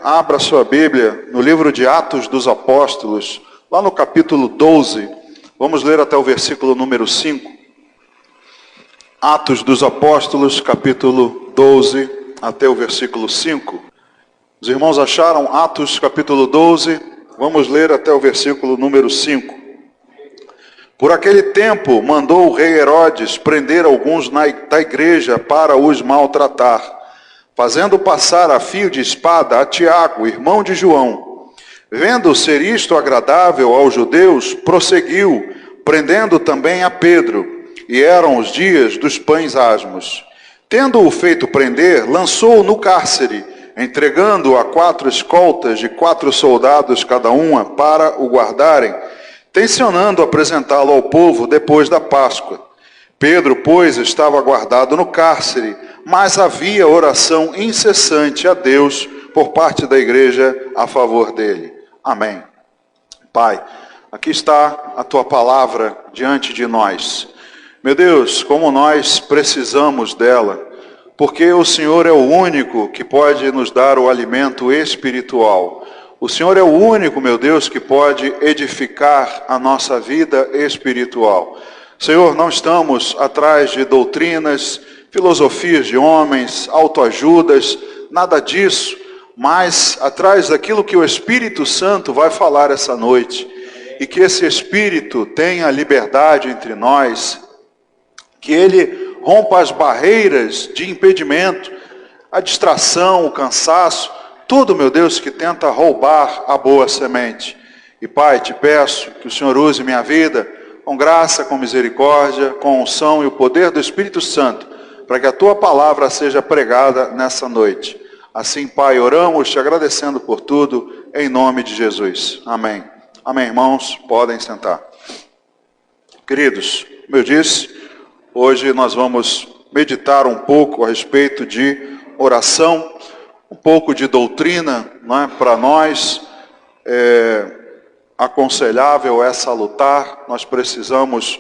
abra sua Bíblia no livro de Atos dos Apóstolos, lá no capítulo 12. Vamos ler até o versículo número 5. Atos dos Apóstolos, capítulo 12, até o versículo 5. Os irmãos acharam Atos, capítulo 12? Vamos ler até o versículo número 5. Por aquele tempo, mandou o rei Herodes prender alguns da igreja para os maltratar, fazendo passar a fio de espada a Tiago, irmão de João. Vendo ser isto agradável aos judeus, prosseguiu, prendendo também a Pedro. E eram os dias dos pães asmos. Tendo-o feito prender, lançou-o no cárcere, entregando-o a 4 escoltas de 4 soldados cada uma para o guardarem, tencionando apresentá-lo ao povo depois da Páscoa. Pedro, pois, estava guardado no cárcere, mas havia oração incessante a Deus por parte da igreja a favor dele. Amém. Pai, aqui está a tua palavra diante de nós. Meu Deus, como nós precisamos dela, porque o Senhor é o único que pode nos dar o alimento espiritual. O Senhor é o único, meu Deus, que pode edificar a nossa vida espiritual. Senhor, não estamos atrás de doutrinas, filosofias de homens, autoajudas, nada disso, mas atrás daquilo que o Espírito Santo vai falar essa noite. E que esse Espírito tenha liberdade entre nós, que ele rompa as barreiras de impedimento, a distração, o cansaço, tudo, meu Deus, que tenta roubar a boa semente. E Pai, te peço que o Senhor use minha vida com graça, com misericórdia, com unção e o poder do Espírito Santo, para que a tua palavra seja pregada nessa noite. Assim, Pai, oramos te agradecendo por tudo, em nome de Jesus. Amém. Amém, irmãos, podem sentar. Queridos, como eu disse, hoje nós vamos meditar um pouco a respeito de oração, um pouco de doutrina, não é? Para nós é aconselhável, é salutar, nós precisamos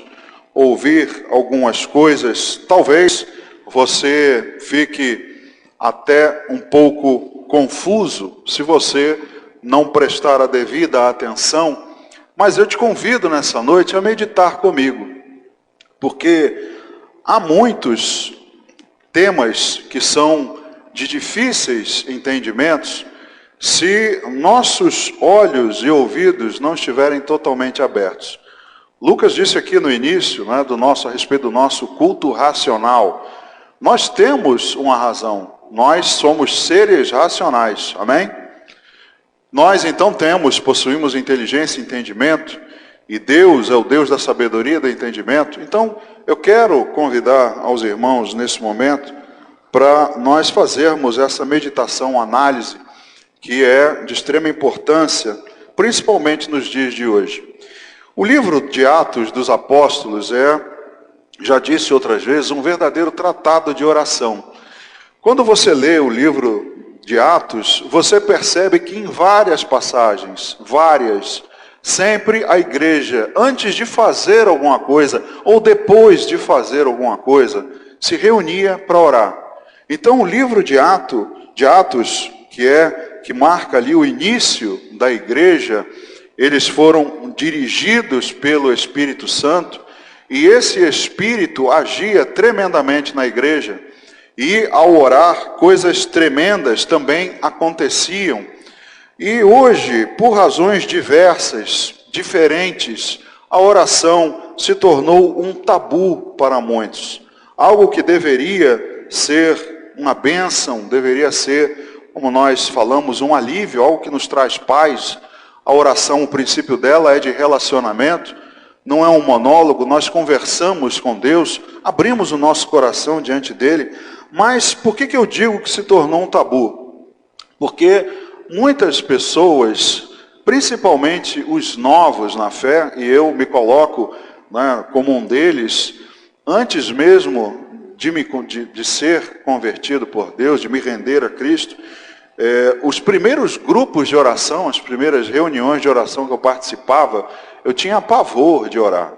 ouvir algumas coisas. Talvez você fique até um pouco confuso se você não prestar a devida atenção, mas eu te convido nessa noite a meditar comigo, porque há muitos temas que são de difíceis entendimentos se nossos olhos e ouvidos não estiverem totalmente abertos. Lucas disse aqui no início, né, a respeito do nosso culto racional. Nós temos uma razão, nós somos seres racionais, amém? Nós então possuímos inteligência e entendimento, e Deus é o Deus da sabedoria e do entendimento. Então, eu quero convidar aos irmãos nesse momento para nós fazermos essa meditação, análise, que é de extrema importância, principalmente nos dias de hoje. O livro de Atos dos Apóstolos já disse outras vezes, um verdadeiro tratado de oração. Quando você lê o livro de Atos, você percebe que em várias passagens, sempre a igreja, antes de fazer alguma coisa, ou depois de fazer alguma coisa, se reunia para orar. Então o livro de Atos, que marca ali o início da igreja, eles foram dirigidos pelo Espírito Santo, e esse Espírito agia tremendamente na igreja, e ao orar, coisas tremendas também aconteciam. E hoje, por razões diversas, diferentes, a oração se tornou um tabu para muitos. Algo que deveria ser uma bênção, deveria ser, como nós falamos, um alívio, algo que nos traz paz. A oração, o princípio dela é de relacionamento, não é um monólogo, nós conversamos com Deus, abrimos o nosso coração diante dele. Mas por que eu digo que se tornou um tabu? Porque muitas pessoas, principalmente os novos na fé, e eu me coloco, né, como um deles, antes mesmo de ser convertido por Deus, de me render a Cristo, os primeiros grupos de oração, as primeiras reuniões de oração que eu participava, eu tinha pavor de orar.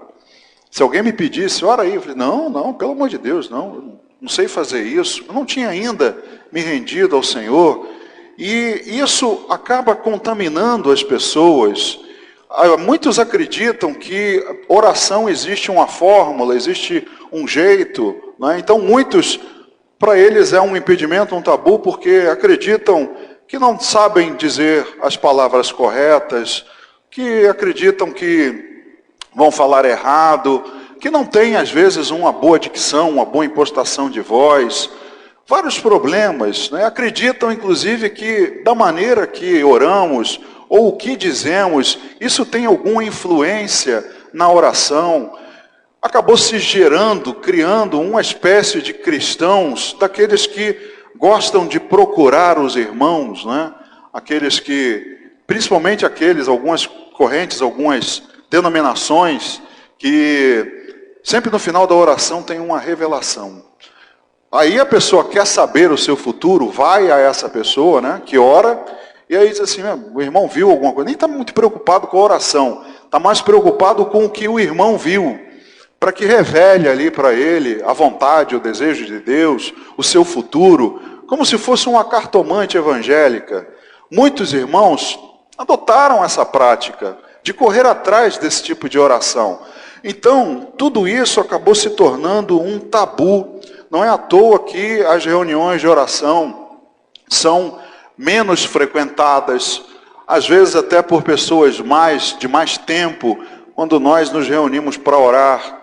Se alguém me pedisse, ora aí, eu falei, não, pelo amor de Deus, não sei fazer isso. Eu não tinha ainda me rendido ao Senhor. E isso acaba contaminando as pessoas. Muitos acreditam que oração existe uma fórmula, existe um jeito, né? Então muitos, para eles é um impedimento, um tabu, porque acreditam que não sabem dizer as palavras corretas, que acreditam que vão falar errado, que não têm às vezes uma boa dicção, uma boa impostação de voz, vários problemas, né? Acreditam inclusive que da maneira que oramos, ou o que dizemos, isso tem alguma influência na oração. Acabou se gerando, criando uma espécie de cristãos, daqueles que gostam de procurar os irmãos, né? Aqueles que, principalmente aqueles, algumas correntes, algumas denominações, que sempre no final da oração tem uma revelação. Aí a pessoa quer saber o seu futuro, vai a essa pessoa, né, que ora, e aí diz assim, o irmão viu alguma coisa, nem está muito preocupado com a oração, está mais preocupado com o que o irmão viu, para que revele ali para ele a vontade, o desejo de Deus, o seu futuro, como se fosse uma cartomante evangélica. Muitos irmãos adotaram essa prática de correr atrás desse tipo de oração. Então, tudo isso acabou se tornando um tabu. Não é à toa que as reuniões de oração são menos frequentadas, às vezes até por pessoas de mais tempo. Quando nós nos reunimos para orar,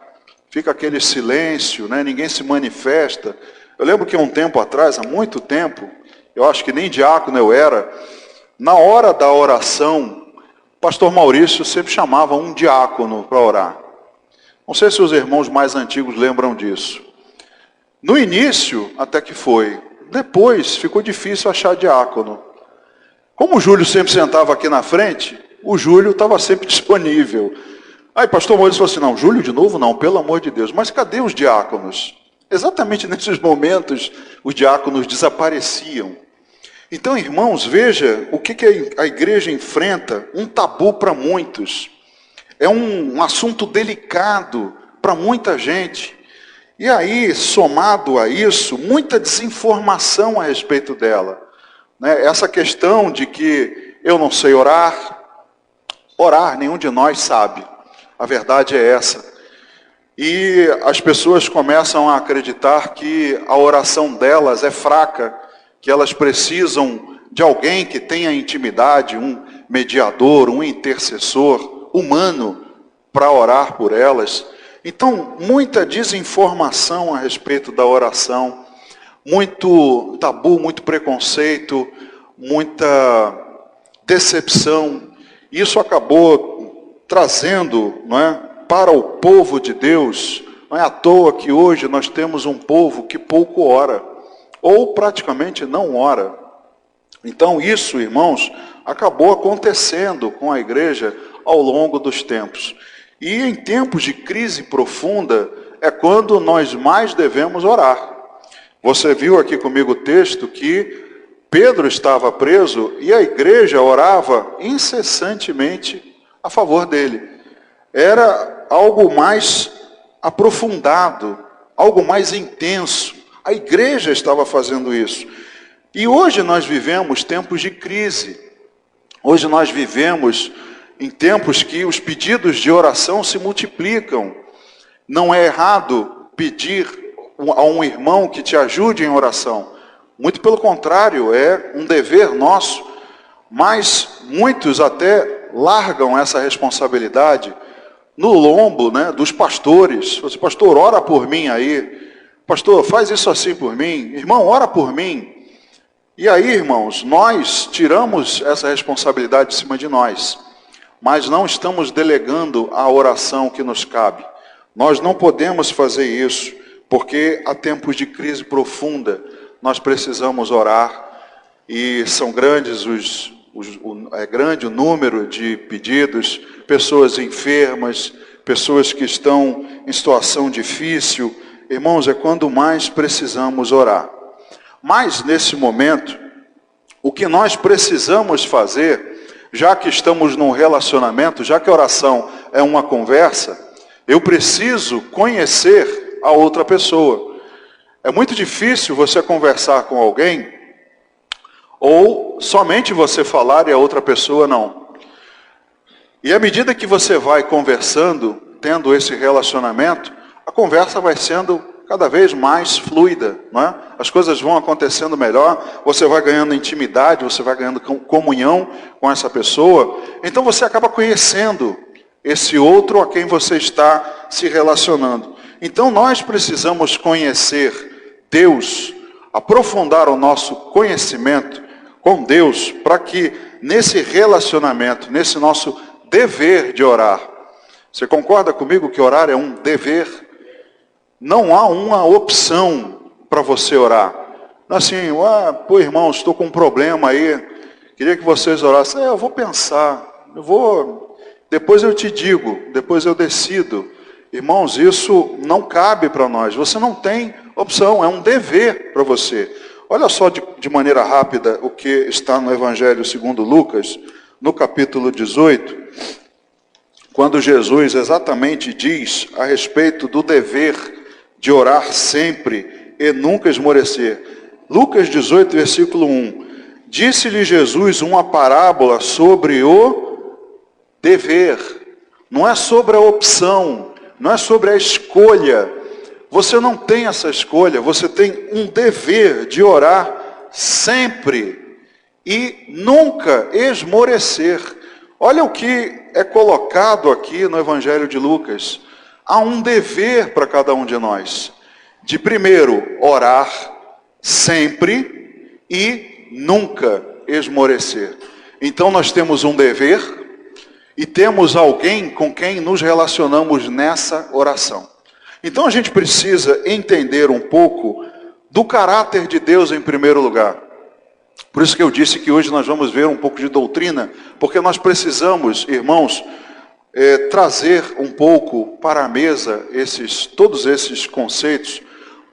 fica aquele silêncio, né? Ninguém se manifesta. Eu lembro que um tempo atrás, há muito tempo, eu acho que nem diácono eu era, na hora da oração, o pastor Maurício sempre chamava um diácono para orar. Não sei se os irmãos mais antigos lembram disso. No início, até que foi. Depois, ficou difícil achar diácono. Como o Júlio sempre sentava aqui na frente, o Júlio estava sempre disponível. Aí pastor Maurício falou assim, não, Júlio de novo não, pelo amor de Deus. Mas cadê os diáconos? Exatamente nesses momentos, os diáconos desapareciam. Então, irmãos, veja o que a igreja enfrenta, um tabu para muitos. É um assunto delicado para muita gente. E aí, somado a isso, muita desinformação a respeito dela. Né? Essa questão de que eu não sei orar, nenhum de nós sabe. A verdade é essa. E as pessoas começam a acreditar que a oração delas é fraca, que elas precisam de alguém que tenha intimidade, um mediador, um intercessor humano para orar por elas. Então, muita desinformação a respeito da oração, muito tabu, muito preconceito, muita decepção. Isso acabou trazendo, não é, para o povo de Deus. Não é à toa que hoje nós temos um povo que pouco ora, ou praticamente não ora. Então isso, irmãos, acabou acontecendo com a igreja ao longo dos tempos. E em tempos de crise profunda, é quando nós mais devemos orar. Você viu aqui comigo o texto que Pedro estava preso e a igreja orava incessantemente a favor dele. Era algo mais aprofundado, algo mais intenso. A igreja estava fazendo isso. E hoje nós vivemos tempos de crise. Hoje nós vivemos em tempos que os pedidos de oração se multiplicam. Não é errado pedir a um irmão que te ajude em oração. Muito pelo contrário, é um dever nosso. Mas muitos até largam essa responsabilidade no lombo, né, dos pastores. Você, pastor, ora por mim aí. Pastor, faz isso assim por mim. Irmão, ora por mim. E aí, irmãos, nós tiramos essa responsabilidade de cima de nós. Mas não estamos delegando a oração que nos cabe. Nós não podemos fazer isso, porque há tempos de crise profunda, nós precisamos orar, e são grandes é grande o número de pedidos, pessoas enfermas, pessoas que estão em situação difícil. Irmãos, é quando mais precisamos orar. Mas nesse momento, o que nós precisamos fazer, já que estamos num relacionamento, já que a oração é uma conversa, eu preciso conhecer a outra pessoa. É muito difícil você conversar com alguém, Ou somente você falar e a outra pessoa não. E à medida que você vai conversando, tendo esse relacionamento, a conversa vai sendo cada vez mais fluida, não é? As coisas vão acontecendo melhor, você vai ganhando intimidade, você vai ganhando comunhão com essa pessoa, então você acaba conhecendo esse outro a quem você está se relacionando. Então nós precisamos conhecer Deus, aprofundar o nosso conhecimento com Deus, para que nesse relacionamento, nesse nosso dever de orar, você concorda comigo que orar é um dever? Não há uma opção para você orar. Assim, irmão, estou com um problema aí, queria que vocês orassem. Eu vou pensar, depois eu te digo, depois eu decido. Irmãos, isso não cabe para nós, você não tem opção, é um dever para você. Olha só de maneira rápida o que está no Evangelho segundo Lucas, no capítulo 18, quando Jesus exatamente diz a respeito do dever de orar sempre e nunca esmorecer. Lucas 18, versículo 1. Disse-lhe Jesus uma parábola sobre o dever. Não é sobre a opção, não é sobre a escolha. Você não tem essa escolha, você tem um dever de orar sempre e nunca esmorecer. Olha o que é colocado aqui no Evangelho de Lucas. Há um dever para cada um de nós. De primeiro, orar sempre e nunca esmorecer. Então nós temos um dever e temos alguém com quem nos relacionamos nessa oração. Então a gente precisa entender um pouco do caráter de Deus em primeiro lugar. Por isso que eu disse que hoje nós vamos ver um pouco de doutrina, porque nós precisamos, irmãos, trazer um pouco para a mesa todos esses conceitos,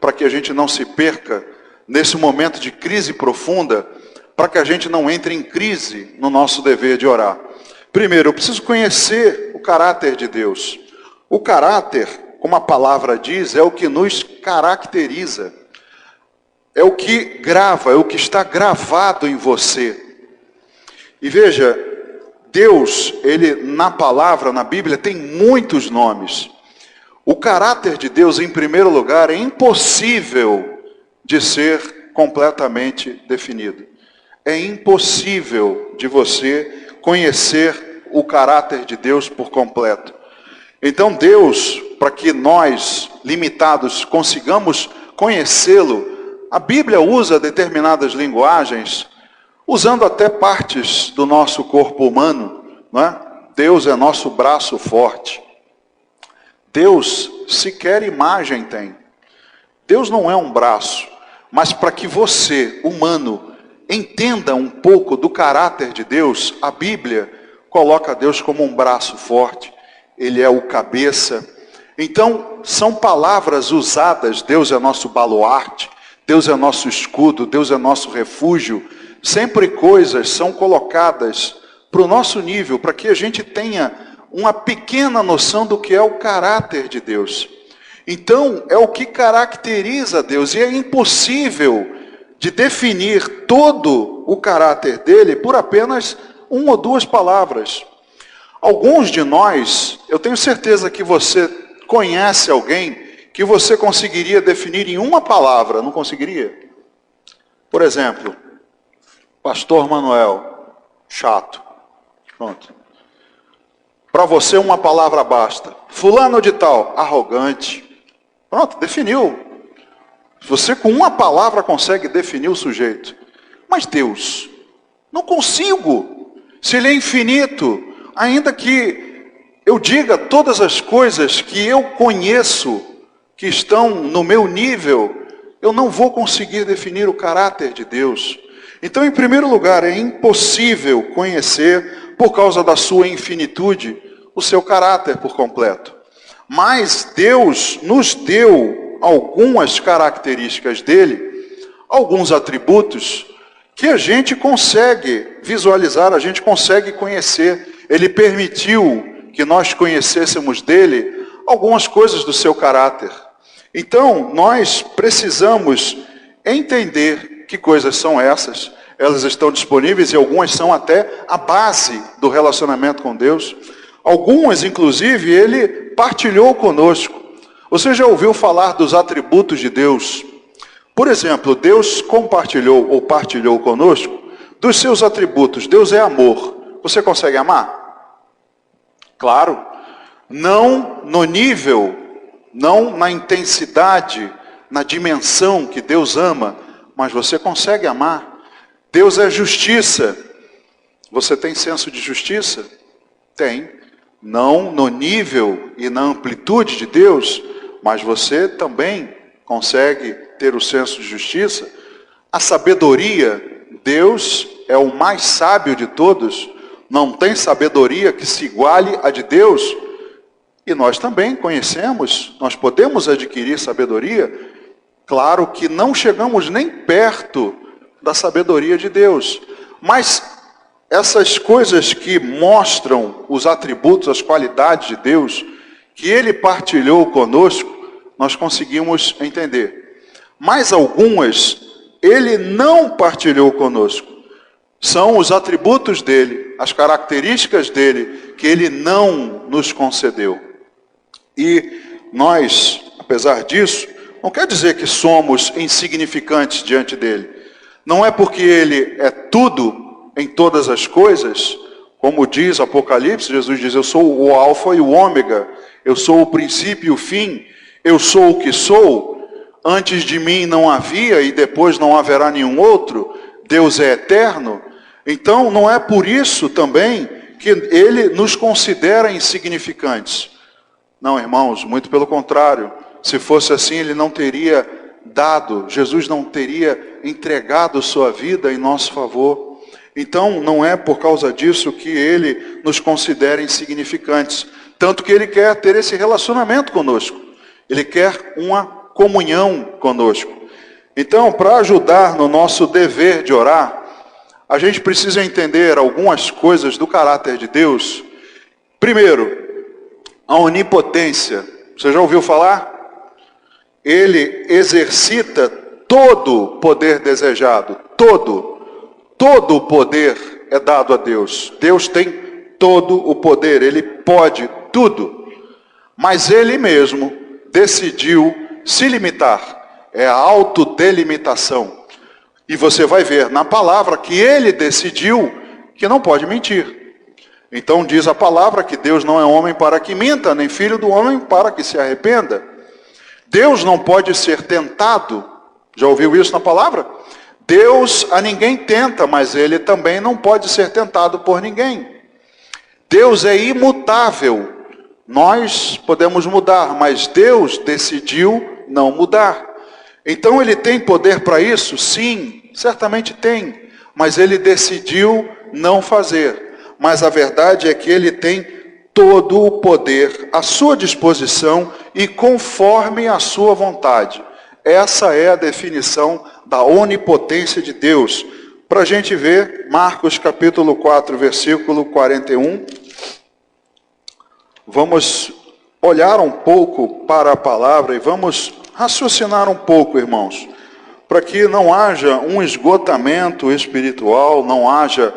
para que a gente não se perca nesse momento de crise profunda, para que a gente não entre em crise no nosso dever de orar. Primeiro, eu preciso conhecer o caráter de Deus. O caráter, como a palavra diz, é o que nos caracteriza. É o que grava, é o que está gravado em você. E veja, Deus, ele na palavra, na Bíblia, tem muitos nomes. O caráter de Deus, em primeiro lugar, é impossível de ser completamente definido. É impossível de você conhecer o caráter de Deus por completo. Então Deus, para que nós, limitados, consigamos conhecê-lo, a Bíblia usa determinadas linguagens, usando até partes do nosso corpo humano, não é? Deus é nosso braço forte. Deus sequer imagem tem. Deus não é um braço, mas para que você, humano, entenda um pouco do caráter de Deus, a Bíblia coloca Deus como um braço forte. Ele é o cabeça. Então, são palavras usadas. Deus é nosso baluarte, Deus é nosso escudo, Deus é nosso refúgio. Sempre coisas são colocadas para o nosso nível, para que a gente tenha uma pequena noção do que é o caráter de Deus. Então, é o que caracteriza Deus, e é impossível de definir todo o caráter dele por apenas uma ou duas palavras. Alguns de nós, eu tenho certeza que você conhece alguém que você conseguiria definir em uma palavra, não conseguiria? Por exemplo, Pastor Manuel, chato. Pronto. Para você uma palavra basta. Fulano de tal, arrogante. Pronto, definiu. Você com uma palavra consegue definir o sujeito. Mas Deus, não consigo. Se Ele é infinito, ainda que eu diga todas as coisas que eu conheço, que estão no meu nível, eu não vou conseguir definir o caráter de Deus. Então, em primeiro lugar, é impossível conhecer, por causa da sua infinitude, o seu caráter por completo. Mas Deus nos deu algumas características dele, alguns atributos, que a gente consegue visualizar, a gente consegue conhecer. Ele permitiu que nós conhecêssemos dele algumas coisas do seu caráter. Então, nós precisamos entender que coisas são essas. elas estão disponíveis e algumas são até a base do relacionamento com Deus. Algumas, inclusive, ele partilhou conosco. Você já ouviu falar dos atributos de Deus? Por exemplo, Deus compartilhou ou partilhou conosco dos seus atributos. Deus é amor. Você consegue amar? Claro. Não no nível, não na intensidade, na dimensão que Deus ama, mas você consegue amar. Deus é justiça. Você tem senso de justiça? Tem. Não no nível e na amplitude de Deus, mas você também consegue ter o senso de justiça. A sabedoria, Deus é o mais sábio de todos. Não tem sabedoria que se iguale à de Deus. E nós também conhecemos, nós podemos adquirir sabedoria. Claro que não chegamos nem perto da sabedoria de Deus. Mas essas coisas que mostram os atributos, as qualidades de Deus, que Ele partilhou conosco, nós conseguimos entender. Mas algumas, Ele não partilhou conosco. São os atributos dEle, as características dEle, que Ele não nos concedeu. E nós, apesar disso, não quer dizer que somos insignificantes diante dEle. Não é porque Ele é tudo em todas as coisas, como diz Apocalipse, Jesus diz, eu sou o alfa e o ômega, eu sou o princípio e o fim, eu sou o que sou, antes de mim não havia e depois não haverá nenhum outro, Deus é eterno. Então não é por isso também que Ele nos considera insignificantes. Não, irmãos, muito pelo contrário. Se fosse assim, Ele não teria dado, Jesus não teria entregado sua vida em nosso favor. Então, não é por causa disso que Ele nos considera insignificantes. Tanto que Ele quer ter esse relacionamento conosco. Ele quer uma comunhão conosco. Então, para ajudar no nosso dever de orar, a gente precisa entender algumas coisas do caráter de Deus. Primeiro, a onipotência. Você já ouviu falar? Ele exercita todo o poder desejado. Todo o poder é dado a Deus. Deus tem todo o poder. Ele pode tudo. Mas Ele mesmo decidiu se limitar. É a autodelimitação. E você vai ver na palavra que Ele decidiu que não pode mentir. Então diz a palavra que Deus não é homem para que minta, nem filho do homem para que se arrependa. Deus não pode ser tentado. Já ouviu isso na palavra? Deus a ninguém tenta, mas Ele também não pode ser tentado por ninguém. Deus é imutável. Nós podemos mudar, mas Deus decidiu não mudar. Então Ele tem poder para isso? Sim, certamente tem. Mas Ele decidiu não fazer. Mas a verdade é que Ele tem todo o poder à sua disposição e conforme a sua vontade. Essa é a definição da onipotência de Deus. Para a gente ver, Marcos capítulo 4, versículo 41. Vamos olhar um pouco para a palavra e vamos raciocinar um pouco, irmãos, para que não haja um esgotamento espiritual, não haja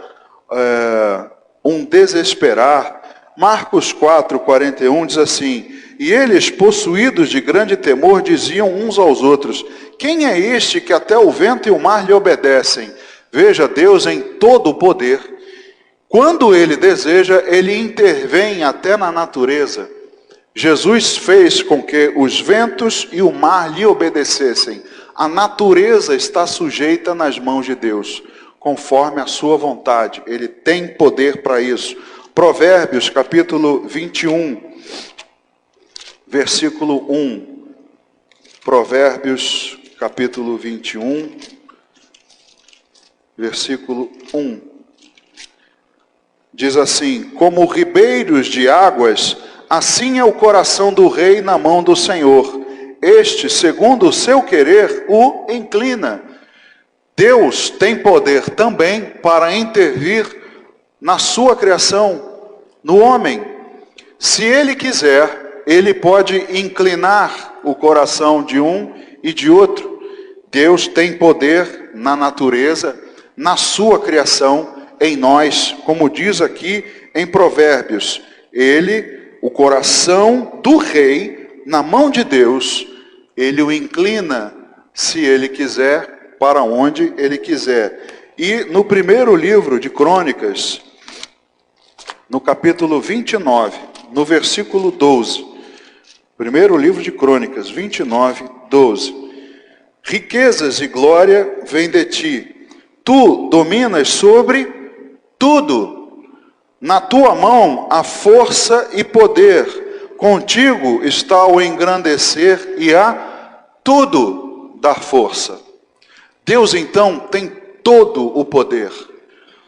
um desesperar. Marcos 4, 41 diz assim, e eles, possuídos de grande temor, diziam uns aos outros, quem é este que até o vento e o mar lhe obedecem? Veja, Deus em todo o poder. Quando Ele deseja, Ele intervém até na natureza. Jesus fez com que os ventos e o mar lhe obedecessem. A natureza está sujeita nas mãos de Deus, conforme a sua vontade. Ele tem poder para isso. Provérbios, capítulo 21, versículo 1. Provérbios, capítulo 21, versículo 1. Diz assim, como ribeiros de águas, assim é o coração do rei na mão do Senhor. Este, segundo o seu querer, o inclina. Deus tem poder também para intervir na sua criação, no homem. Se Ele quiser, Ele pode inclinar o coração de um e de outro. Deus tem poder na natureza, na sua criação, em nós, como diz aqui em Provérbios. Ele, o coração do rei, na mão de Deus, ele o inclina, se ele quiser, para onde ele quiser. E no primeiro livro de Crônicas, no capítulo 29, no versículo 12, primeiro livro de Crônicas, 29, 12. Riquezas e glória vêm de ti. Tu dominas sobre tudo. Na tua mão há força e poder. Contigo está o engrandecer e a tudo dar força. Deus então tem todo o poder.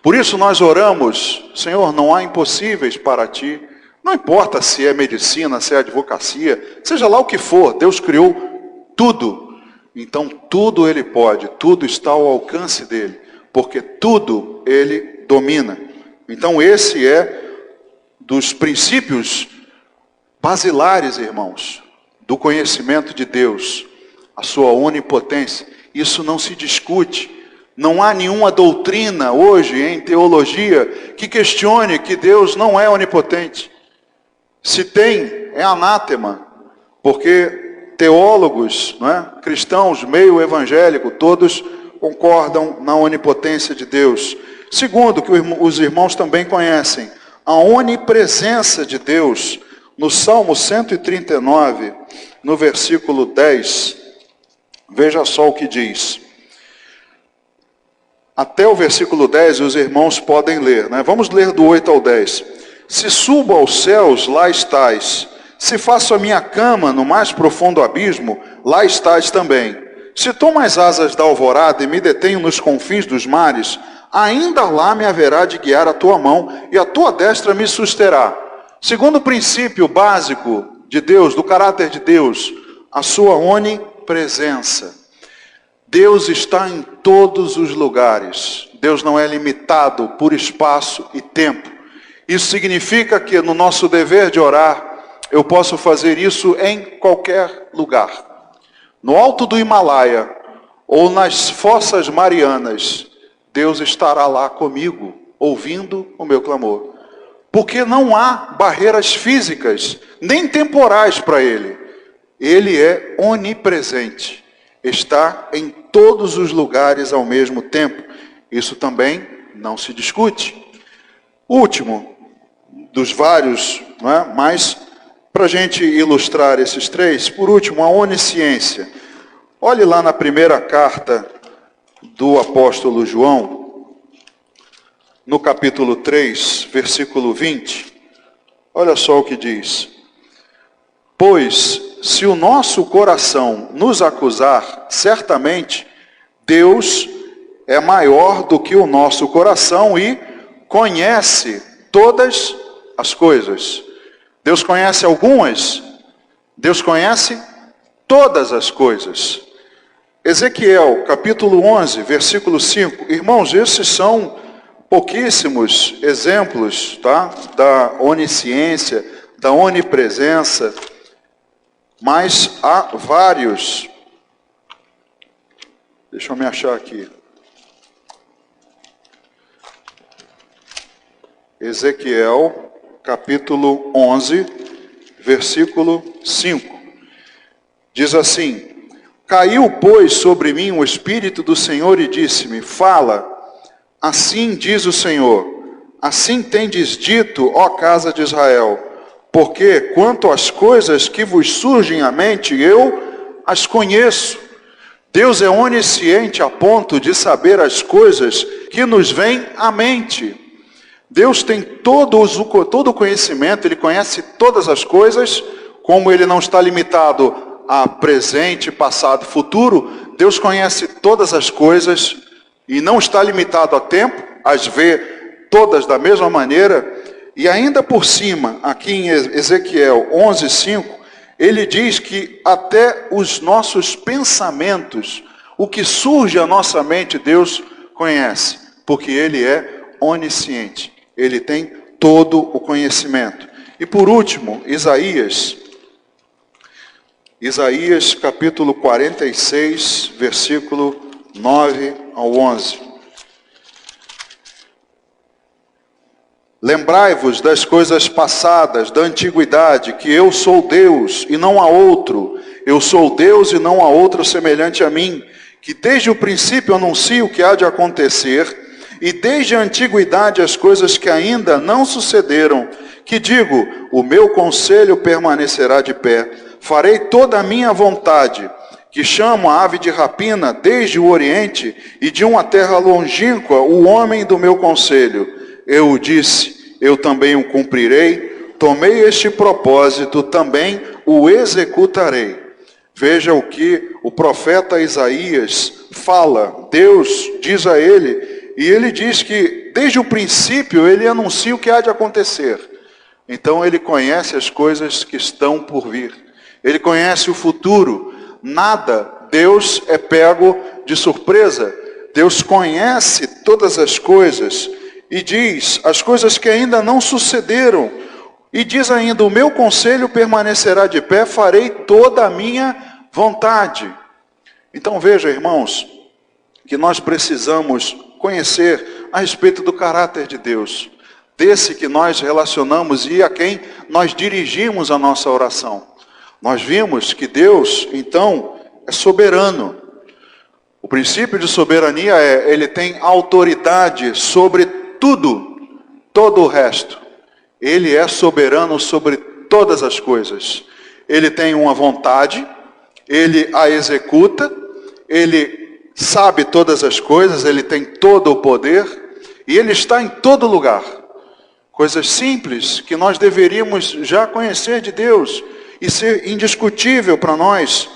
Por isso nós oramos, Senhor, não há impossíveis para ti. Não importa se é medicina, se é advocacia, seja lá o que for, Deus criou tudo. Então tudo Ele pode, tudo está ao alcance dEle, porque tudo Ele domina. Então esse é dos princípios basilares, irmãos, do conhecimento de Deus, a sua onipotência. Isso não se discute. Não há nenhuma doutrina hoje em teologia que questione que Deus não é onipotente. Se tem, é anátema, porque teólogos, não é? Cristãos, meio evangélico, todos concordam na onipotência de Deus. Segundo, que os irmãos também conhecem, a onipresença de Deus. No Salmo 139, no versículo 10, veja só o que diz. Até o versículo 10 os irmãos podem ler, né? Vamos ler do 8 ao 10. Se subo aos céus, lá estás. Se faço a minha cama no mais profundo abismo, lá estás também. Se tomo as asas da alvorada e me detenho nos confins dos mares, ainda lá me haverá de guiar a tua mão e a tua destra me susterá. Segundo princípio básico de Deus, do caráter de Deus, a sua onipresença. Deus está em todos os lugares. Deus não é limitado por espaço e tempo. Isso significa que no nosso dever de orar, eu posso fazer isso em qualquer lugar. No alto do Himalaia ou nas fossas marianas, Deus estará lá comigo, ouvindo o meu clamor. Porque não há barreiras físicas, nem temporais para Ele. Ele é onipresente. Está em todos os lugares ao mesmo tempo. Isso também não se discute. Último dos vários, não é? Mas para a gente ilustrar esses três, por último, a onisciência. Olhe lá na primeira carta do apóstolo João, no capítulo 3, versículo 20. Olha só o que diz. Pois, se o nosso coração nos acusar, certamente Deus é maior do que o nosso coração e conhece todas as coisas. Deus conhece algumas, Deus conhece todas as coisas. Ezequiel, capítulo 11, versículo 5. Irmãos, esses são pouquíssimos exemplos, tá? Da onisciência, da onipresença, mas há vários. Deixa eu me achar aqui. Ezequiel, capítulo 11, versículo 5. Diz assim: Caiu, pois, sobre mim o Espírito do Senhor e disse-me, fala, assim diz o Senhor, assim tendes dito, ó casa de Israel, porque quanto às coisas que vos surgem à mente, eu as conheço. Deus é onisciente a ponto de saber as coisas que nos vêm à mente. Deus tem todo o conhecimento, Ele conhece todas as coisas, como Ele não está limitado a presente, passado, futuro, Deus conhece todas as coisas e não está limitado a tempo, as vê todas da mesma maneira. E ainda por cima, aqui em Ezequiel 11:5, ele diz que até os nossos pensamentos, o que surge à nossa mente, Deus conhece, porque Ele é onisciente. Ele tem todo o conhecimento. E por último, Isaías capítulo 46, versículo 9 ao 11. Lembrai-vos das coisas passadas, da antiguidade, que eu sou Deus e não há outro. Eu sou Deus e não há outro semelhante a mim, que desde o princípio anuncio o que há de acontecer, e desde a antiguidade as coisas que ainda não sucederam, que digo, o meu conselho permanecerá de pé, farei toda a minha vontade, que chamo a ave de rapina desde o Oriente, e de uma terra longínqua o homem do meu conselho. Eu o disse, eu também o cumprirei, tomei este propósito, também o executarei. Veja o que o profeta Isaías fala, Deus diz a ele, e ele diz que desde o princípio ele anuncia o que há de acontecer. Então ele conhece as coisas que estão por vir. Ele conhece o futuro. Nada, Deus é pego de surpresa. Deus conhece todas as coisas e diz as coisas que ainda não sucederam. E diz ainda, o meu conselho permanecerá de pé, farei toda a minha vontade. Então veja, irmãos, que nós precisamos conhecer a respeito do caráter de Deus, desse que nós relacionamos e a quem nós dirigimos a nossa oração. Nós vimos que Deus, então, é soberano. O princípio de soberania é, ele tem autoridade sobre tudo, todo o resto. Ele é soberano sobre todas as coisas. Ele tem uma vontade, ele a executa, ele sabe todas as coisas, ele tem todo o poder e ele está em todo lugar. Coisas simples que nós deveríamos já conhecer de Deus e ser indiscutível para nós.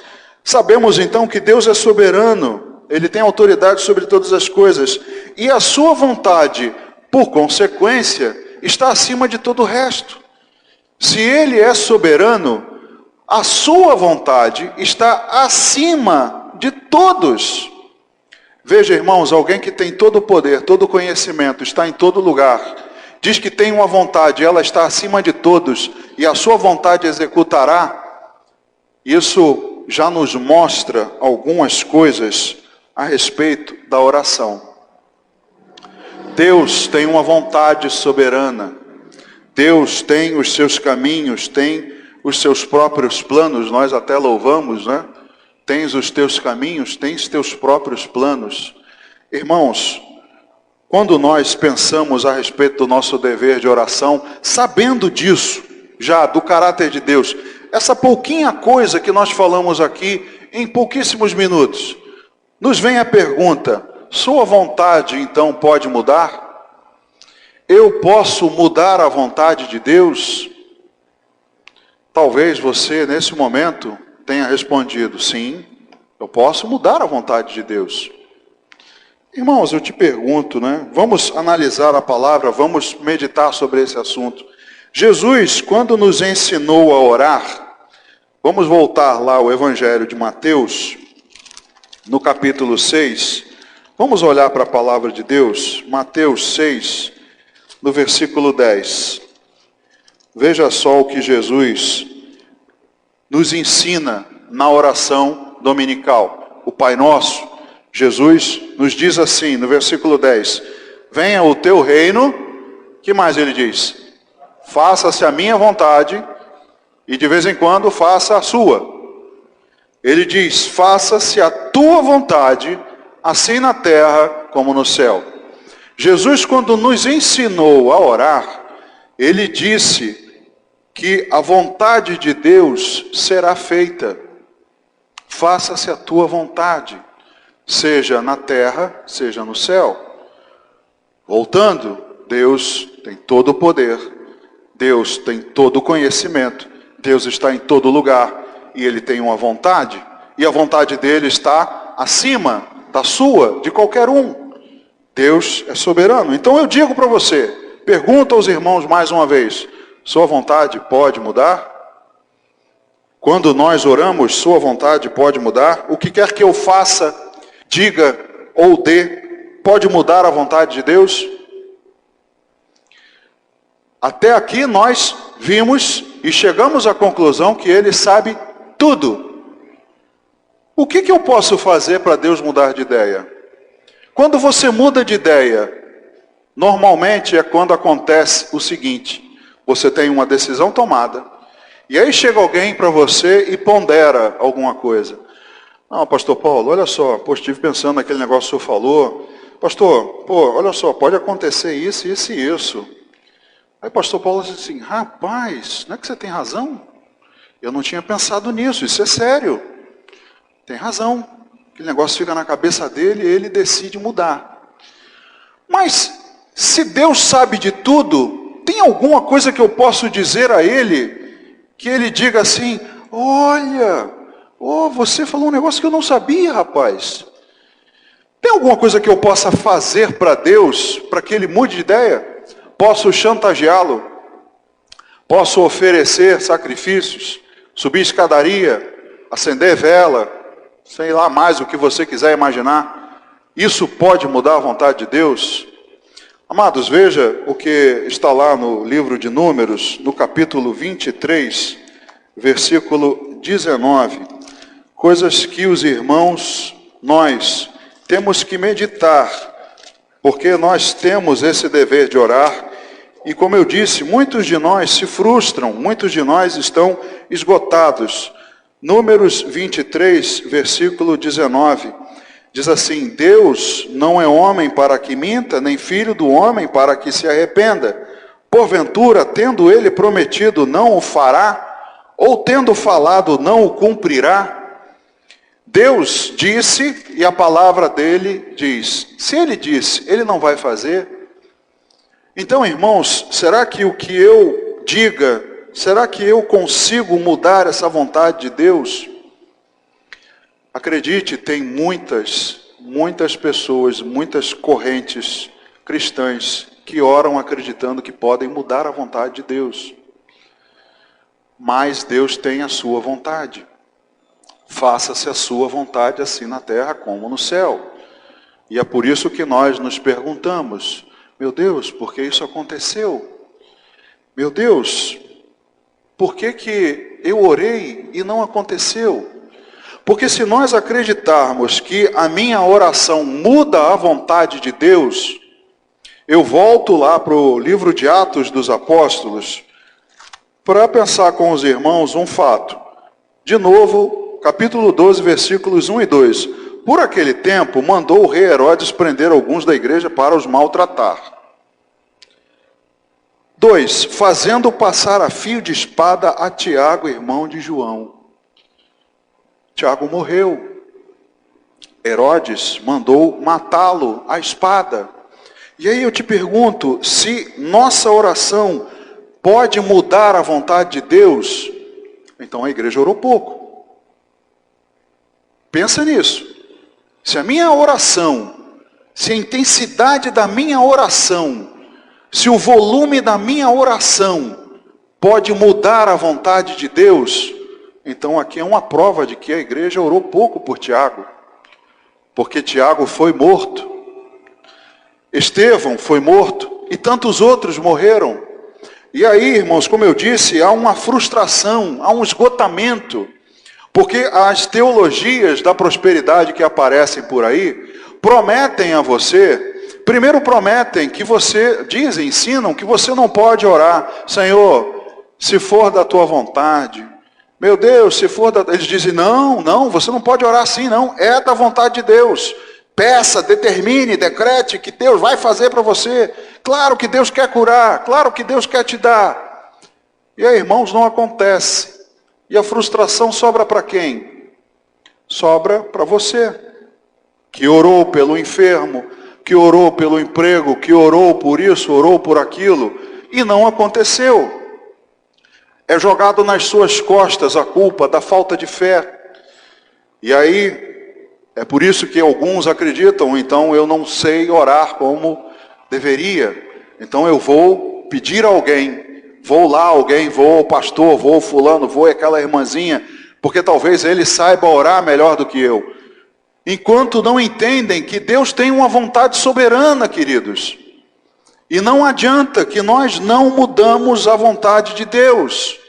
Sabemos então que Deus é soberano, ele tem autoridade sobre todas as coisas e a sua vontade, por consequência, está acima de todo o resto. Se ele é soberano, a sua vontade está acima de todos. Veja, irmãos, alguém que tem todo o poder, todo o conhecimento, está em todo lugar, diz que tem uma vontade, ela está acima de todos, e a sua vontade executará. Isso já nos mostra algumas coisas a respeito da oração. Deus tem uma vontade soberana. Deus tem os seus caminhos, tem os seus próprios planos, nós até louvamos, né? Tens os teus caminhos, tens teus próprios planos. Irmãos, quando nós pensamos a respeito do nosso dever de oração, sabendo disso, já do caráter de Deus, essa pouquinha coisa que nós falamos aqui em pouquíssimos minutos, nos vem a pergunta, sua vontade então pode mudar? Eu posso mudar a vontade de Deus? Talvez você, nesse momento, tenha respondido, sim, eu posso mudar a vontade de Deus. Irmãos, eu te pergunto, né? Vamos analisar a palavra, vamos meditar sobre esse assunto. Jesus, quando nos ensinou a orar, vamos voltar lá ao Evangelho de Mateus, no capítulo 6, vamos olhar para a palavra de Deus, Mateus 6, no versículo 10. Veja só o que Jesus nos ensina na oração dominical. O Pai Nosso, Jesus nos diz assim, no versículo 10, venha o teu reino, que mais ele diz? Faça-se a minha vontade, e de vez em quando faça a sua. Ele diz, faça-se a tua vontade, assim na terra como no céu. Jesus, quando nos ensinou a orar, ele disse que a vontade de Deus será feita. Faça-se a tua vontade, seja na terra, seja no céu. Voltando, Deus tem todo o poder, Deus tem todo o conhecimento, Deus está em todo lugar e Ele tem uma vontade, e a vontade dele está acima da sua, de qualquer um. Deus é soberano. Então eu digo para você, pergunta aos irmãos mais uma vez, sua vontade pode mudar? Quando nós oramos, sua vontade pode mudar? O que quer que eu faça, diga ou dê, pode mudar a vontade de Deus? Até aqui nós vimos e chegamos à conclusão que Ele sabe tudo. O que eu posso fazer para Deus mudar de ideia? Quando você muda de ideia, Normalmente é quando acontece o seguinte: você tem uma decisão tomada, e aí chega alguém para você e pondera alguma coisa. Não, pastor Paulo, olha só, estive pensando naquele negócio que o senhor falou. Pastor, olha só, pode acontecer isso, isso e isso. Aí o pastor Paulo disse assim: rapaz, não é que você tem razão? Eu não tinha pensado nisso, isso é sério. Tem razão. Aquele negócio fica na cabeça dele e ele decide mudar. Mas, se Deus sabe de tudo, tem alguma coisa que eu posso dizer a ele, que ele diga assim: olha, você falou um negócio que eu não sabia, rapaz. Tem alguma coisa que eu possa fazer para Deus, para que ele mude de ideia? Posso chantageá-lo? Posso oferecer sacrifícios? Subir escadaria? Acender vela? Sei lá mais o que você quiser imaginar. Isso pode mudar a vontade de Deus? Amados, veja o que está lá no livro de Números, no capítulo 23, versículo 19. Coisas que os irmãos, nós, temos que meditar, porque nós temos esse dever de orar. E como eu disse, muitos de nós se frustram, muitos de nós estão esgotados. Números 23, versículo 19, diz assim: Deus não é homem para que minta, nem filho do homem para que se arrependa. Porventura, tendo ele prometido, não o fará? Ou tendo falado, não o cumprirá? Deus disse e a palavra dele diz. Se ele disse, ele não vai fazer? Então, irmãos, será que o que eu diga, será que eu consigo mudar essa vontade de Deus? Acredite, tem muitas pessoas, muitas correntes cristãs que oram acreditando que podem mudar a vontade de Deus. Mas Deus tem a sua vontade. Faça-se a sua vontade, assim na terra como no céu. E é por isso que nós nos perguntamos: meu Deus, por que isso aconteceu? Meu Deus, por que eu orei e não aconteceu? Porque se nós acreditarmos que a minha oração muda a vontade de Deus, eu volto lá para o livro de Atos dos Apóstolos, para pensar com os irmãos um fato. De novo, capítulo 12, versículos 1 e 2. Por aquele tempo, mandou o rei Herodes prender alguns da igreja para os maltratar. 2. Fazendo passar a fio de espada a Tiago, irmão de João. Tiago morreu. Herodes mandou matá-lo à espada. E aí eu te pergunto, se nossa oração pode mudar a vontade de Deus, então a igreja orou pouco. Pensa nisso. Se a minha oração, se a intensidade da minha oração, se o volume da minha oração pode mudar a vontade de Deus, então aqui é uma prova de que a igreja orou pouco por Tiago. Porque Tiago foi morto. Estevão foi morto e tantos outros morreram. E aí, irmãos, como eu disse, há uma frustração, há um esgotamento. Porque as teologias da prosperidade que aparecem por aí, prometem a você, primeiro prometem que você, dizem, ensinam que você não pode orar, Senhor, se for da tua vontade, meu Deus, se for da... Eles dizem, não, você não pode orar assim, não, é da vontade de Deus. Peça, determine, decrete que Deus vai fazer para você. Claro que Deus quer curar, claro que Deus quer te dar. E aí, irmãos, não acontece. E a frustração sobra para quem? Sobra para você, que orou pelo enfermo, que orou pelo emprego, que orou por isso, orou por aquilo, e não aconteceu. É jogado nas suas costas a culpa da falta de fé. E aí, é por isso que alguns acreditam, então eu não sei orar como deveria. Então eu vou pedir a alguém. Vou lá alguém, vou ao pastor, vou ao fulano, vou àquela irmãzinha, porque talvez ele saiba orar melhor do que eu. Enquanto não entendem que Deus tem uma vontade soberana, queridos. E não adianta que nós não mudamos a vontade de Deus.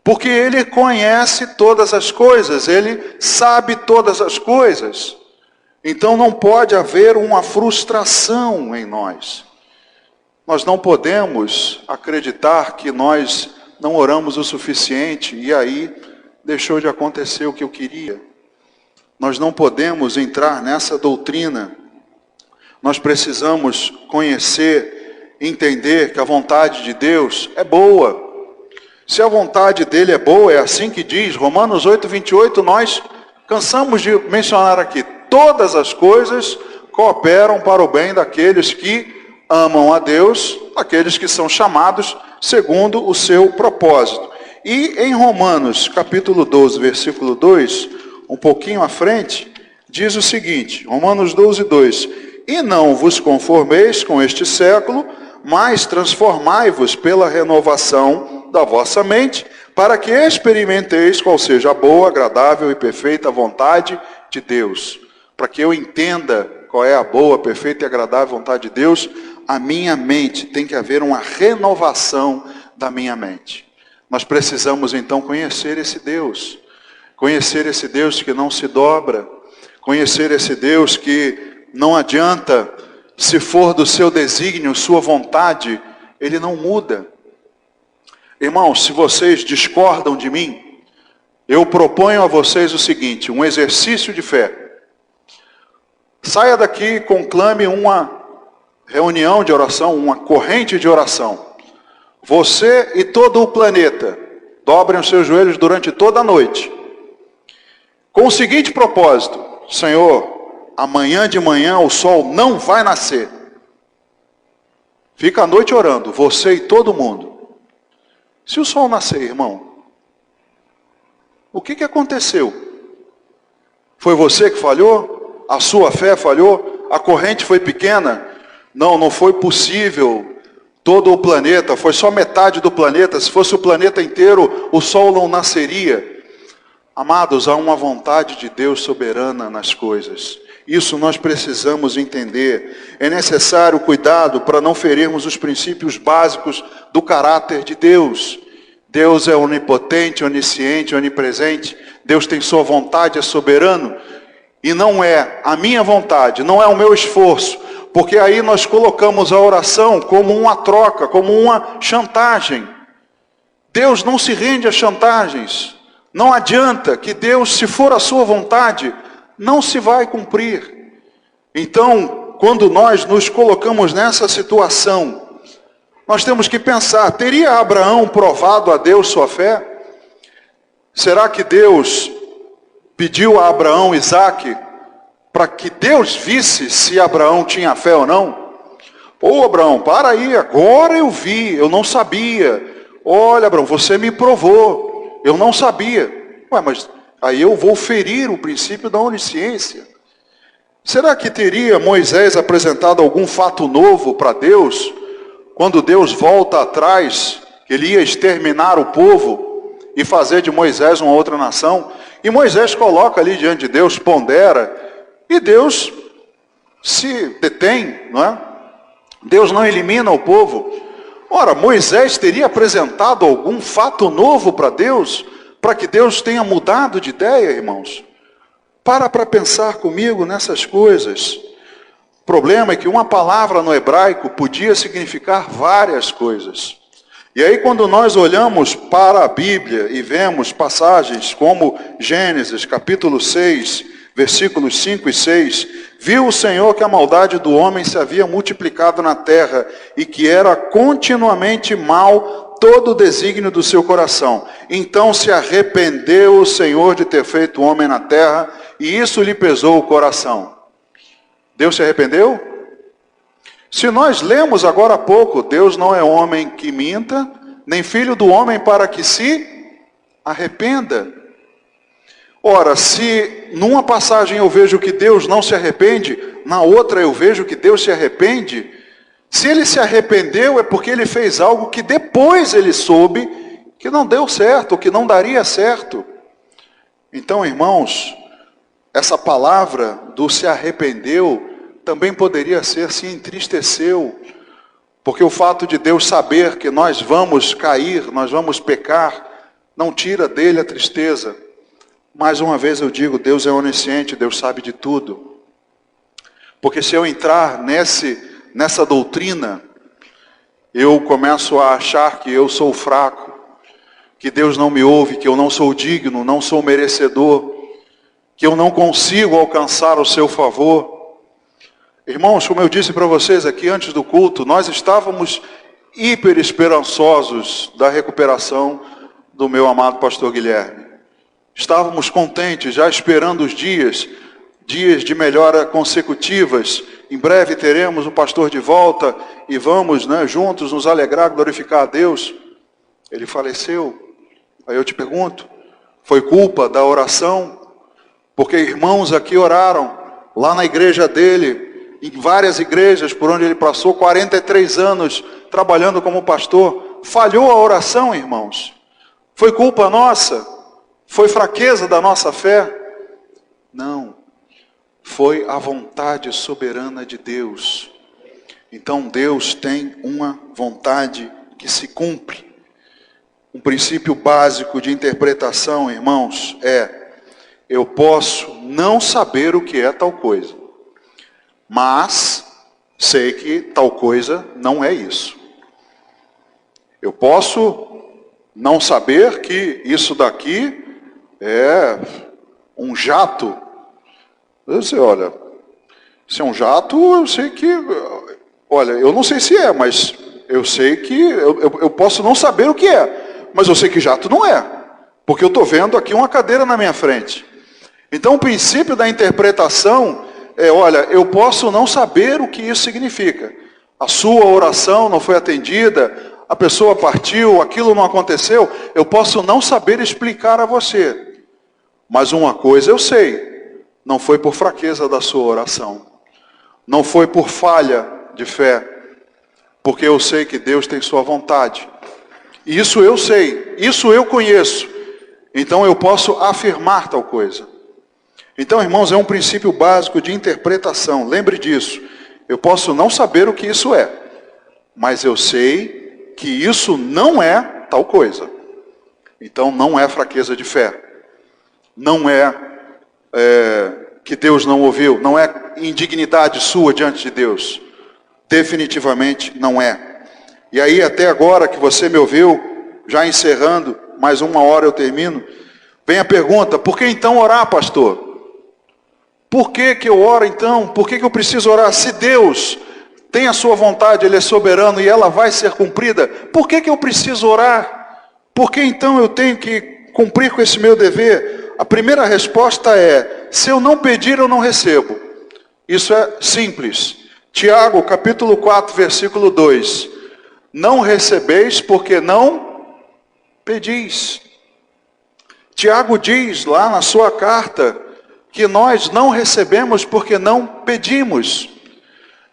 Porque Ele conhece todas as coisas, Ele sabe todas as coisas. Então não pode haver uma frustração em nós. Nós não podemos acreditar que nós não oramos o suficiente e aí deixou de acontecer o que eu queria. Nós não podemos entrar nessa doutrina. Nós precisamos conhecer, entender que a vontade de Deus é boa. Se a vontade dele é boa, é assim que diz, Romanos 8:28, nós cansamos de mencionar aqui, todas as coisas cooperam para o bem daqueles que amam a Deus, aqueles que são chamados segundo o seu propósito. E em Romanos capítulo 12, versículo 2, um pouquinho à frente, diz o seguinte, Romanos 12, 2, e não vos conformeis com este século, mas transformai-vos pela renovação da vossa mente, para que experimenteis qual seja a boa, agradável e perfeita vontade de Deus. Para que eu entenda qual é a boa, perfeita e agradável vontade de Deus, a minha mente tem que haver uma renovação da minha mente. Nós precisamos então conhecer esse Deus que não se dobra, conhecer esse Deus que não adianta, se for do seu desígnio, sua vontade, ele não muda. Irmãos, se vocês discordam de mim, eu proponho a vocês o seguinte, um exercício de fé. Saia daqui e conclame uma reunião de oração, uma corrente de oração. Você e todo o planeta dobrem os seus joelhos durante toda a noite. Com o seguinte propósito, Senhor, amanhã de manhã o sol não vai nascer. Fica a noite orando, você e todo mundo. Se o sol nascer, irmão, o que aconteceu? Foi você que falhou? A sua fé falhou? A corrente foi pequena? Não foi possível. Todo o planeta, foi só metade do planeta. Se fosse o planeta inteiro, o sol não nasceria. Amados, há uma vontade de Deus soberana nas coisas. Isso nós precisamos entender. É necessário cuidado para não ferirmos os princípios básicos do caráter de Deus. Deus é onipotente, onisciente, onipresente. Deus tem sua vontade, é soberano. E não é a minha vontade, não é o meu esforço. Porque aí nós colocamos a oração como uma troca, como uma chantagem. Deus não se rende a chantagens. Não adianta que Deus, se for a sua vontade, não se vai cumprir. Então, quando nós nos colocamos nessa situação, nós temos que pensar, teria Abraão provado a Deus sua fé? Será que Deus pediu a Abraão Isaque para que Deus visse se Abraão tinha fé ou não? Pô, Abraão, para aí, agora eu vi, eu não sabia. Olha, Abraão, você me provou, eu não sabia. Ué, mas aí eu vou ferir o princípio da onisciência. Será que teria Moisés apresentado algum fato novo para Deus, quando Deus volta atrás, que ele ia exterminar o povo e fazer de Moisés uma outra nação? E Moisés coloca ali diante de Deus, pondera, e Deus se detém, não é? Deus não elimina o povo. Ora, Moisés teria apresentado algum fato novo para Deus, para que Deus tenha mudado de ideia, irmãos? Para pensar comigo nessas coisas. O problema é que uma palavra no hebraico podia significar várias coisas. E aí quando nós olhamos para a Bíblia e vemos passagens como Gênesis capítulo 6, versículos 5 e 6, viu o Senhor que a maldade do homem se havia multiplicado na terra e que era continuamente mal todo o desígnio do seu coração. Então se arrependeu o Senhor de ter feito o homem na terra e isso lhe pesou o coração. Deus se arrependeu? Se nós lemos agora há pouco, Deus não é homem que minta, nem filho do homem para que se arrependa. Ora, se numa passagem eu vejo que Deus não se arrepende, na outra eu vejo que Deus se arrepende, se ele se arrependeu é porque ele fez algo que depois ele soube que não deu certo, que não daria certo. Então, irmãos, essa palavra do se arrependeu também poderia ser se entristeceu, porque o fato de Deus saber que nós vamos cair, nós vamos pecar, não tira dele a tristeza. Mais uma vez eu digo, Deus é onisciente, Deus sabe de tudo. Porque se eu entrar nessa doutrina, eu começo a achar que eu sou fraco, que Deus não me ouve, que eu não sou digno, não sou merecedor, que eu não consigo alcançar o seu favor. Irmãos, como eu disse para vocês aqui antes do culto, nós estávamos hiper esperançosos da recuperação do meu amado pastor Guilherme. Estávamos contentes, já esperando os dias de melhora consecutivas. Em breve teremos o pastor de volta e vamos, juntos nos alegrar, glorificar a Deus. Ele faleceu. Aí eu te pergunto, foi culpa da oração? Porque irmãos aqui oraram, lá na igreja dele, em várias igrejas por onde ele passou 43 anos trabalhando como pastor. Falhou a oração, irmãos? Foi culpa nossa? Foi fraqueza da nossa fé? Não. Foi a vontade soberana de Deus. Então Deus tem uma vontade que se cumpre. Um princípio básico de interpretação, irmãos, eu posso não saber o que é tal coisa, mas sei que tal coisa não é isso. Eu posso não saber que isso daqui é um jato. Você olha, se é um jato, eu sei que... Olha, eu não sei se é, mas eu sei que... Eu posso não saber o que é, mas eu sei que jato não é. Porque eu estou vendo aqui uma cadeira na minha frente. Então o princípio da interpretação olha, eu posso não saber o que isso significa. A sua oração não foi atendida, a pessoa partiu, aquilo não aconteceu. Eu posso não saber explicar a você. Mas uma coisa eu sei. Não foi por fraqueza da sua oração. Não foi por falha de fé. Porque eu sei que Deus tem sua vontade. Isso eu sei. Isso eu conheço. Então eu posso afirmar tal coisa. Então, irmãos, é um princípio básico de interpretação. Lembre disso. Eu posso não saber o que isso é. Mas eu sei que isso não é tal coisa. Então não é fraqueza de fé. Não é que Deus não ouviu, não é indignidade sua diante de Deus. Definitivamente não é. E aí até agora que você me ouviu, já encerrando, mais 1 hora eu termino, vem a pergunta, por que então orar, pastor? Por que eu oro então? Por que eu preciso orar? Se Deus tem a sua vontade, Ele é soberano e ela vai ser cumprida, por que eu preciso orar? Por que então eu tenho que cumprir com esse meu dever? A primeira resposta é, se eu não pedir, eu não recebo. Isso é simples. Tiago, capítulo 4, versículo 2. Não recebeis porque não pedis. Tiago diz lá na sua carta que nós não recebemos porque não pedimos.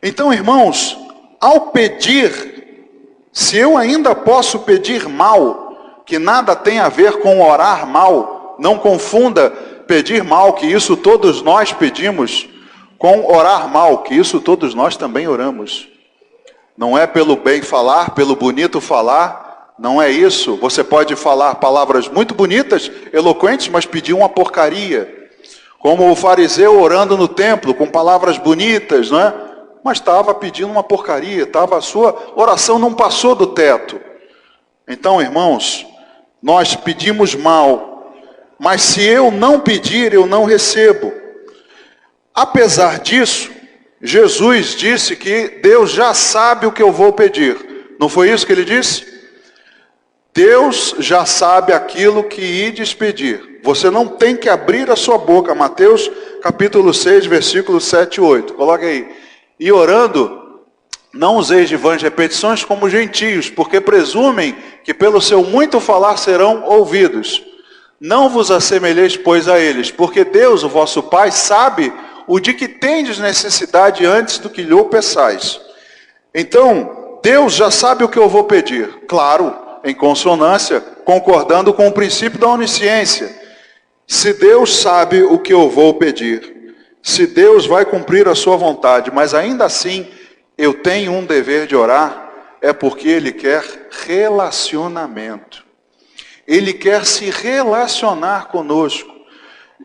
Então, irmãos, ao pedir, se eu ainda posso pedir mal, que nada tem a ver com orar mal, não confunda pedir mal, que isso todos nós pedimos, com orar mal, que isso todos nós também oramos. Não é pelo bem falar, pelo bonito falar, não é isso. Você pode falar palavras muito bonitas, eloquentes, mas pedir uma porcaria. Como o fariseu orando no templo, com palavras bonitas, não é? Mas estava pedindo uma porcaria, a sua oração não passou do teto. Então, irmãos, nós pedimos mal, mas se eu não pedir, eu não recebo. Apesar disso, Jesus disse que Deus já sabe o que eu vou pedir. Não foi isso que ele disse? Deus já sabe aquilo que ides pedir. Você não tem que abrir a sua boca. Mateus capítulo 6, versículos 7 e 8. Coloque aí. E orando, não useis de vãs repetições como gentios, porque presumem que pelo seu muito falar serão ouvidos. Não vos assemelheis, pois, a eles, porque Deus, o vosso Pai, sabe o de que tendes necessidade antes do que lhe peçais. Então, Deus já sabe o que eu vou pedir. Claro, em consonância, concordando com o princípio da onisciência. Se Deus sabe o que eu vou pedir, se Deus vai cumprir a sua vontade, mas ainda assim eu tenho um dever de orar, é porque Ele quer relacionamento. Ele quer se relacionar conosco.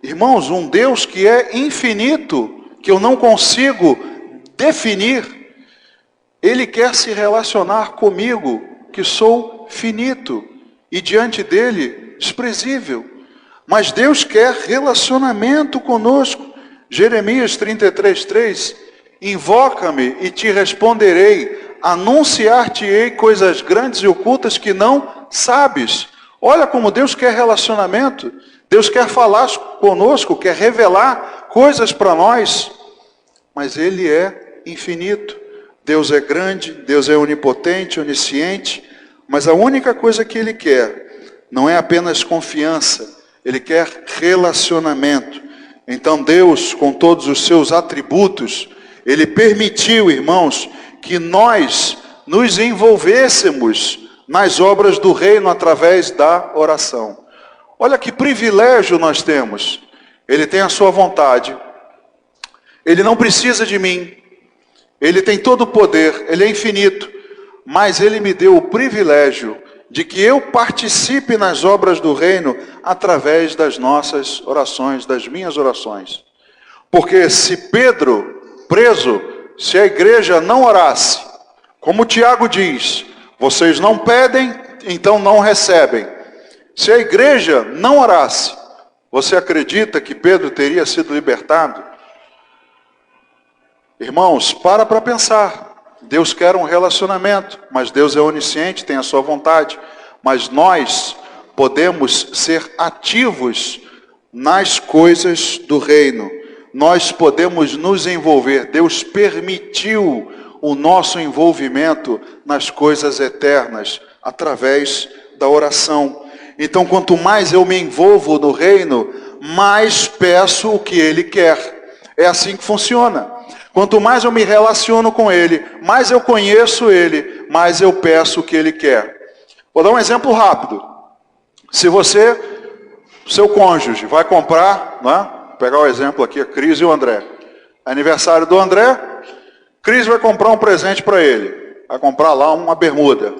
Irmãos, um Deus que é infinito, que eu não consigo definir, Ele quer se relacionar comigo, que sou finito, e diante dele, desprezível. Mas Deus quer relacionamento conosco. Jeremias 33:3, invoca-me e te responderei, anunciar-te-ei coisas grandes e ocultas que não sabes. Olha como Deus quer relacionamento. Deus quer falar conosco, quer revelar coisas para nós, mas Ele é infinito. Deus é grande, Deus é onipotente, onisciente, mas a única coisa que Ele quer não é apenas confiança, Ele quer relacionamento. Então Deus, com todos os seus atributos, Ele permitiu, irmãos, que nós nos envolvêssemos nas obras do reino através da oração. Olha que privilégio nós temos. Ele tem a sua vontade. Ele não precisa de mim. Ele tem todo o poder. Ele é infinito. Mas Ele me deu o privilégio de que eu participe nas obras do reino através das nossas orações, das minhas orações. Porque se Pedro, preso, se a igreja não orasse, como Tiago diz, vocês não pedem, então não recebem. Se a igreja não orasse, você acredita que Pedro teria sido libertado? Irmãos, para pensar. Deus quer um relacionamento, mas Deus é onisciente, tem a sua vontade. Mas nós podemos ser ativos nas coisas do reino. Nós podemos nos envolver. Deus permitiu o nosso envolvimento nas coisas eternas, através da oração. Então, quanto mais eu me envolvo no reino, mais peço o que Ele quer. É assim que funciona. Quanto mais eu me relaciono com Ele, mais eu conheço Ele, mais eu peço o que Ele quer. Vou dar um exemplo rápido. Se você, seu cônjuge, vai comprar, né? Vou pegar o exemplo aqui, a Cris e o André. Aniversário do André, Cris vai comprar um presente para ele. Vai comprar lá uma bermuda.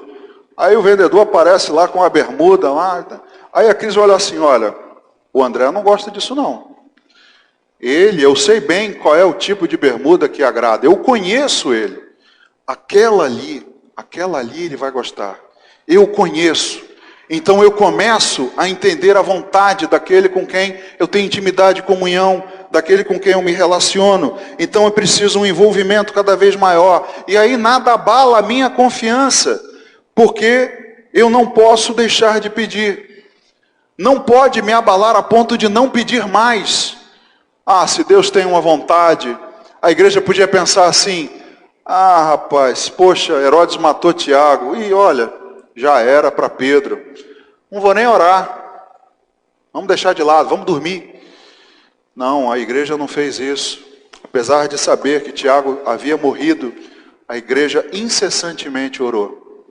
Aí o vendedor aparece lá com a bermuda lá. Aí a Cris olha assim, olha, o André não gosta disso não. Eu sei bem qual é o tipo de bermuda que agrada. Eu conheço ele. Aquela ali ele vai gostar. Eu conheço. Então eu começo a entender a vontade daquele com quem eu tenho intimidade e comunhão, daquele com quem eu me relaciono. Então eu preciso um envolvimento cada vez maior. E aí nada abala a minha confiança, porque eu não posso deixar de pedir. Não pode me abalar a ponto de não pedir mais. Se Deus tem uma vontade, a igreja podia pensar assim, rapaz, poxa, Herodes matou Tiago, e olha, já era para Pedro, não vou nem orar, vamos deixar de lado, vamos dormir. Não, a igreja não fez isso. Apesar de saber que Tiago havia morrido, a igreja incessantemente orou.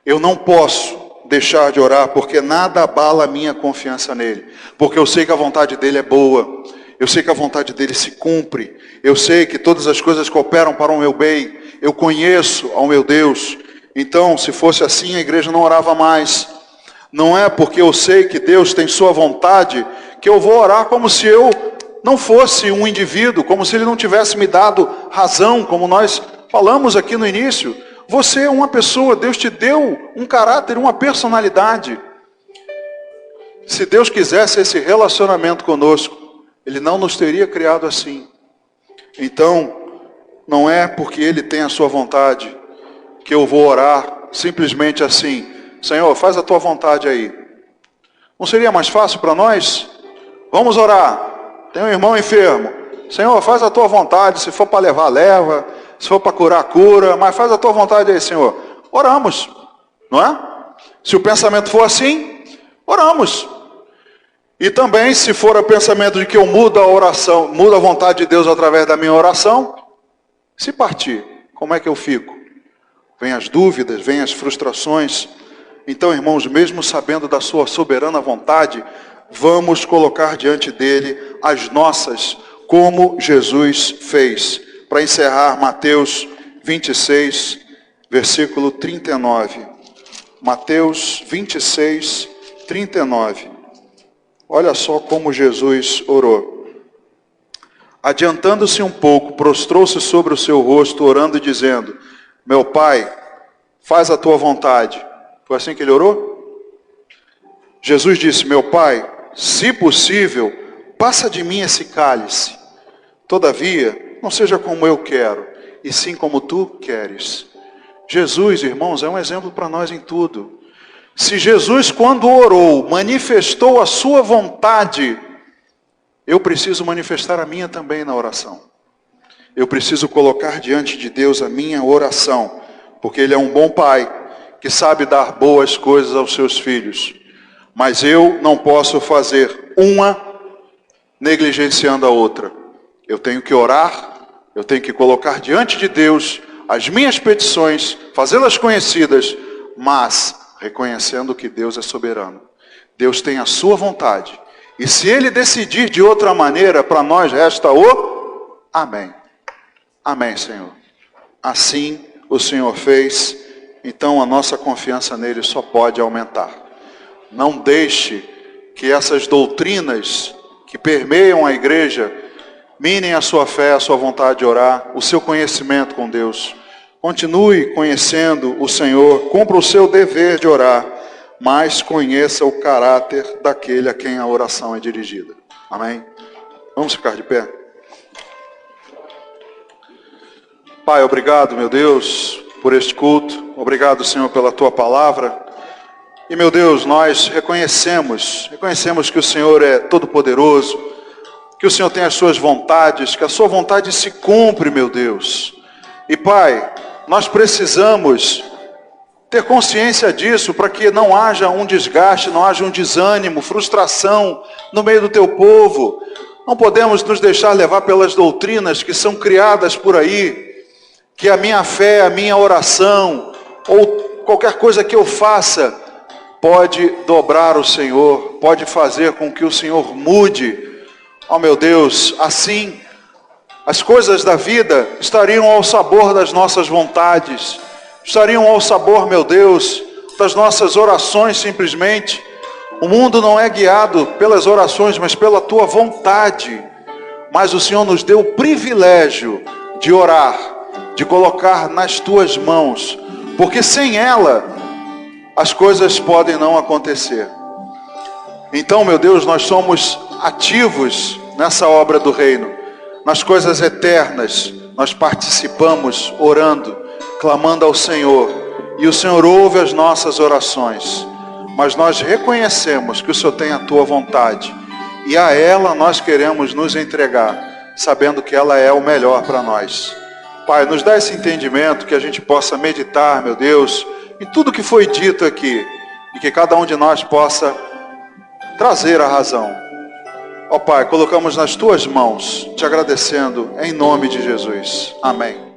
Eu não posso deixar de orar, porque nada abala a minha confiança nele, porque eu sei que a vontade dele é boa. Eu sei que a vontade dele se cumpre. Eu sei que todas as coisas cooperam para o meu bem. Eu conheço ao meu Deus. Então, se fosse assim, a igreja não orava mais. Não é porque eu sei que Deus tem sua vontade que eu vou orar como se eu não fosse um indivíduo, como se Ele não tivesse me dado razão, como nós falamos aqui no início. Você é uma pessoa, Deus te deu um caráter, uma personalidade. Se Deus quisesse esse relacionamento conosco, Ele não nos teria criado assim. Então, não é porque Ele tem a sua vontade que eu vou orar simplesmente assim, Senhor, faz a tua vontade aí. Não seria mais fácil para nós? Vamos orar. Tem um irmão enfermo. Senhor, faz a tua vontade. Se for para levar, leva. Se for para curar, cura. Mas faz a tua vontade aí, Senhor. Oramos, não é? Se o pensamento for assim, oramos. E também, se for o pensamento de que eu mudo a oração, mudo a vontade de Deus através da minha oração, se partir, como é que eu fico? Vêm as dúvidas, vêm as frustrações. Então, irmãos, mesmo sabendo da sua soberana vontade, vamos colocar diante dele as nossas, como Jesus fez. Para encerrar, Mateus 26, versículo 39. Mateus 26, 39. Olha só como Jesus orou. Adiantando-se um pouco, prostrou-se sobre o seu rosto, orando e dizendo, meu Pai, faz a tua vontade. Foi assim que ele orou? Jesus disse, meu Pai, se possível, passa de mim esse cálice. Todavia, não seja como eu quero, e sim como tu queres. Jesus, irmãos, é um exemplo para nós em tudo. Se Jesus, quando orou, manifestou a sua vontade, eu preciso manifestar a minha também na oração. Eu preciso colocar diante de Deus a minha oração, porque Ele é um bom Pai, que sabe dar boas coisas aos seus filhos. Mas eu não posso fazer uma negligenciando a outra. Eu tenho que orar, eu tenho que colocar diante de Deus as minhas petições, fazê-las conhecidas, mas reconhecendo que Deus é soberano. Deus tem a sua vontade. E se Ele decidir de outra maneira, para nós resta o amém. Amém, Senhor. Assim o Senhor fez, então a nossa confiança nele só pode aumentar. Não deixe que essas doutrinas que permeiam a igreja minem a sua fé, a sua vontade de orar, o seu conhecimento com Deus. Continue conhecendo o Senhor, cumpra o seu dever de orar, mas conheça o caráter daquele a quem a oração é dirigida. Amém? Vamos ficar de pé? Pai, obrigado, meu Deus, por este culto. Obrigado, Senhor, pela Tua palavra. E, meu Deus, nós reconhecemos que o Senhor é todo-poderoso, que o Senhor tem as Suas vontades, que a Sua vontade se cumpre, meu Deus. E, Pai, nós precisamos ter consciência disso para que não haja um desgaste, não haja um desânimo, frustração no meio do Teu povo. Não podemos nos deixar levar pelas doutrinas que são criadas por aí, que a minha fé, a minha oração, ou qualquer coisa que eu faça, pode dobrar o Senhor, pode fazer com que o Senhor mude. Oh meu Deus, assim, as coisas da vida estariam ao sabor das nossas vontades, estariam ao sabor, meu Deus, das nossas orações simplesmente. O mundo não é guiado pelas orações, mas pela Tua vontade. Mas o Senhor nos deu o privilégio de orar, de colocar nas Tuas mãos, porque sem ela, as coisas podem não acontecer. Então, meu Deus, nós somos ativos nessa obra do reino, nas coisas eternas, nós participamos orando, clamando ao Senhor, e o Senhor ouve as nossas orações, mas nós reconhecemos que o Senhor tem a Tua vontade, e a ela nós queremos nos entregar, sabendo que ela é o melhor para nós. Pai, nos dá esse entendimento, que a gente possa meditar, meu Deus, em tudo que foi dito aqui, e que cada um de nós possa trazer a razão. Ó Pai, colocamos nas Tuas mãos, te agradecendo em nome de Jesus. Amém.